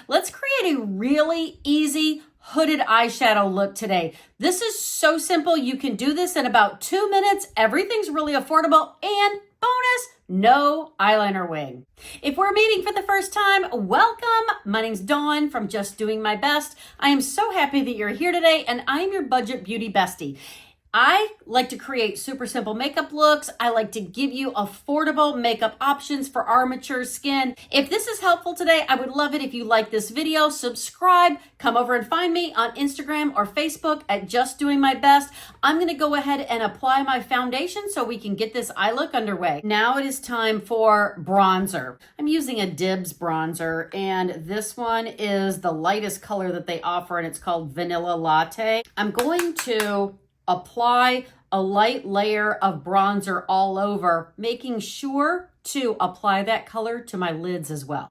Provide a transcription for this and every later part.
Let's create a really easy hooded eyeshadow look today. This is so simple. You can do this in about 2 minutes. Everything's really affordable, and bonus, no eyeliner wing. If we're meeting for the first time, welcome. My name's Dawn from Just Doing My Best. I am so happy that you're here today, and I'm your budget beauty bestie. I like to create super simple makeup looks. I like to give you affordable makeup options for our mature skin. If this is helpful today, I would love it if you like this video, subscribe, come over and find me on Instagram or Facebook at Just Doing My Best. I'm going to go ahead and apply my foundation so we can get this eye look underway. Now it is time for bronzer. I'm using a Dibs bronzer, and this one is the lightest color that they offer, and it's called Vanilla Latte. I'm going to apply a light layer of bronzer all over, making sure to apply that color to my lids as well.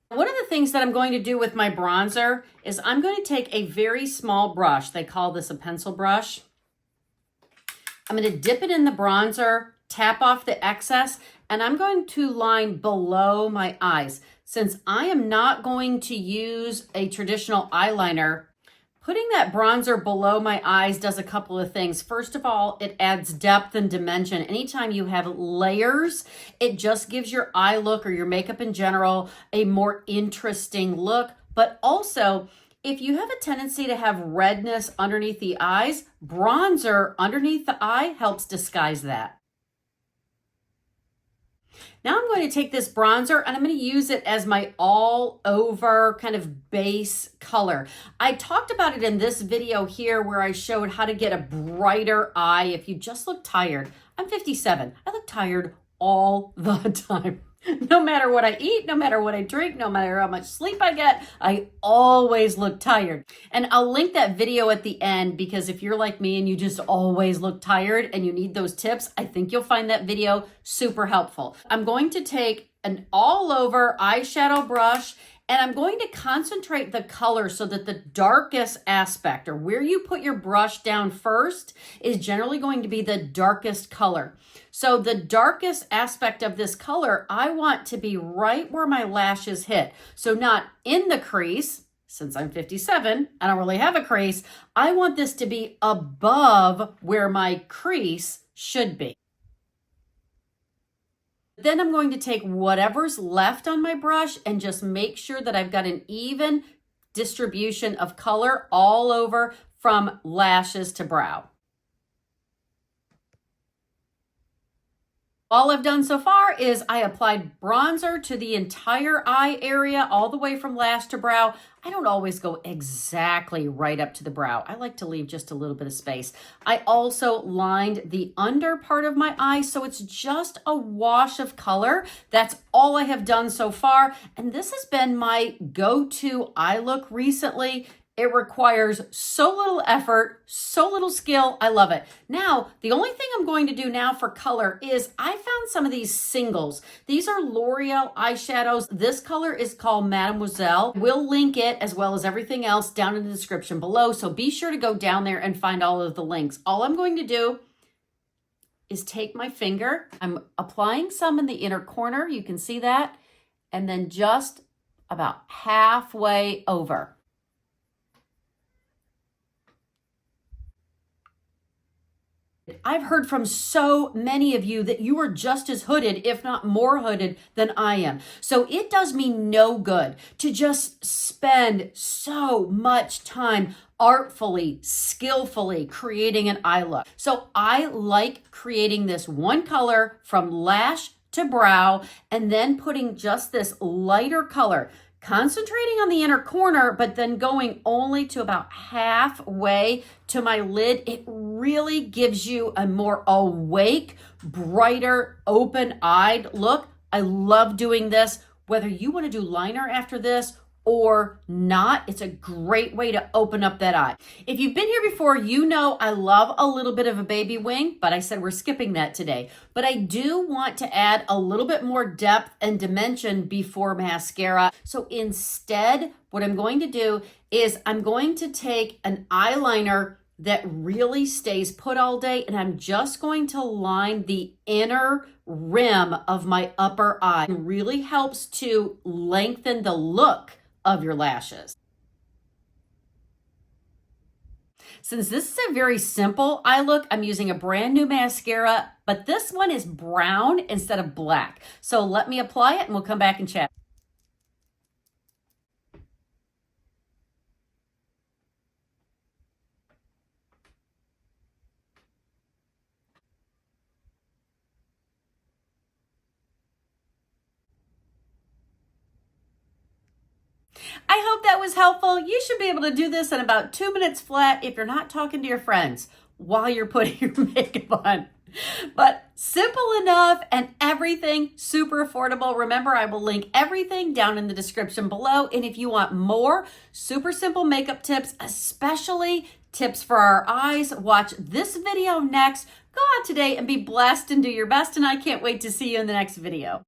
One of the things that I'm going to do with my bronzer is I'm going to take a very small brush. They call this a pencil brush. I'm going to dip it in the bronzer, tap off the excess, and I'm going to line below my eyes. Since I am not going to use a traditional eyeliner, putting that bronzer below my eyes does a couple of things. First of all, it adds depth and dimension. Anytime you have layers, it just gives your eye look or your makeup in general a more interesting look. But also, if you have a tendency to have redness underneath the eyes, bronzer underneath the eye helps disguise that. Now I'm going to take this bronzer and I'm going to use it as my all over kind of base color. I talked about it in this video here where I showed how to get a brighter eye if you just look tired. I'm 57. I look tired all the time. No matter what I eat, no matter what I drink, no matter how much sleep I get, I always look tired. And I'll link that video at the end because if you're like me and you just always look tired and you need those tips, I think you'll find that video super helpful. I'm going to take an all over eyeshadow brush and I'm going to concentrate the color so that the darkest aspect, or where you put your brush down first, is generally going to be the darkest color. So the darkest aspect of this color, I want to be right where my lashes hit. So not in the crease, since I'm 57, I don't really have a crease. I want this to be above where my crease should be. Then I'm going to take whatever's left on my brush and just make sure that I've got an even distribution of color all over from lashes to brow. All I've done so far is I applied bronzer to the entire eye area, all the way from lash to brow. I don't always go exactly right up to the brow. I like to leave just a little bit of space. I also lined the under part of my eye, so it's just a wash of color. That's all I have done so far, and this has been my go-to eye look recently. It requires so little effort, so little skill. I love it. Now, the only thing I'm going to do now for color is I found some of these singles. These are L'Oreal eyeshadows. This color is called Mademoiselle. We'll link it as well as everything else down in the description below. So be sure to go down there and find all of the links. All I'm going to do is take my finger. I'm applying some in the inner corner. You can see that. And then just about halfway over. I've heard from so many of you that you are just as hooded, if not more hooded than I am. So it does me no good to just spend so much time artfully, skillfully creating an eye look. So I like creating this one color from lash to brow and then putting just this lighter color, concentrating on the inner corner, but then going only to about halfway to my lid. It really gives you a more awake, brighter, open-eyed look. I love doing this. Whether you want to do liner after this or not, it's a great way to open up that eye. If you've been here before, you know I love a little bit of a baby wing, but I said we're skipping that today. But I do want to add a little bit more depth and dimension before mascara. So instead, what I'm going to do is I'm going to take an eyeliner that really stays put all day, and I'm just going to line the inner rim of my upper eye. It really helps to lengthen the look of your lashes. Since this is a very simple eye look, I'm using a brand new mascara, but this one is brown instead of black. So let me apply it and we'll come back and chat. I hope that was helpful. You should be able to do this in about 2 minutes flat if you're not talking to your friends while you're putting your makeup on. But simple enough and everything super affordable. Remember, I will link everything down in the description below. And if you want more super simple makeup tips, especially tips for our eyes, watch this video next. Go out today and be blessed and do your best. And I can't wait to see you in the next video.